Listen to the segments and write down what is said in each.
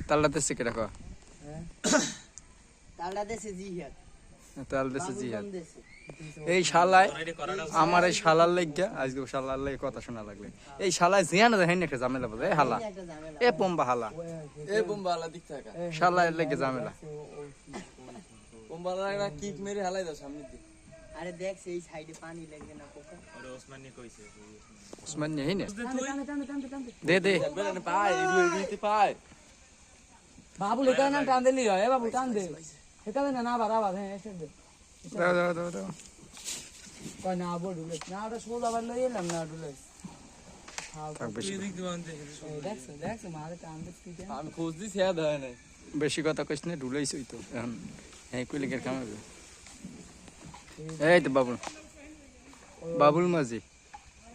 তালটা দেশে কে রাখো তালটা দেশে জিহাদ তাল দেশে জিহাদ এই শালায় আমার এই শালার লাগিয়া আজকে শালার লাগে কথা শোনা লাগলে এই শালায় জিয়ান দেখেন একটা ঝামেলা বলে এই হালা এ পম্বা হালা এই বোমবালা দিক থাকা শালায় লাগে ঝামেলা বোমবালা না কিক মেরে হালাই দাও সামনে দিকে আরে দেখ সেই সাইডে পানি লাগবে না কোকা ওরে ওসমানী কইছে ওসমান নেই না দে দে বেরে পায় দিতে পায় বাবু লেখা না টান দিলি হয় বাবু টান দে এখানে না বাড়া বাড়া এসে দে দাও দাও দাও দাও কই না বড় ঢুলে না ওটা সোজা বার লই এলাম না ঢুলে থাক বেশি দিক দিতে আনতে দেখছ মারে টান দিতে কি আমি খোঁজ দিছি হ্যাঁ দেয় না বেশি কথা কইছ না ঢুলাইছই তো এখন এই কই লিখে কাম হবে এই তো বাবুল বাবুল মাঝি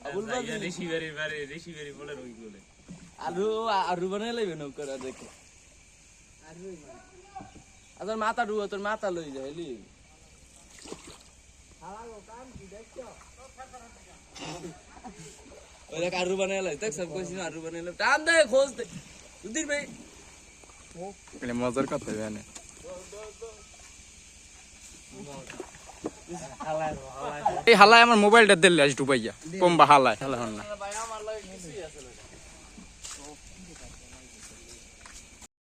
আবুল বাজি রিসিভারি বলে রই বলে আরু বানাই লাইবে নৌকা দেখে আদার মাথা ডুবা তোর মাথা লই যাইলি ওই দেখ আরু বানাই লাই দেখ সব কইছিস আরু বানাই লাই টান দে খোঁজ দে উদির ভাই মানে মজার কথা জানে এই হালায় আমার মোবাইলটা দিলে আজ ডুবাইয়া পম্বা হালায় হালা হন না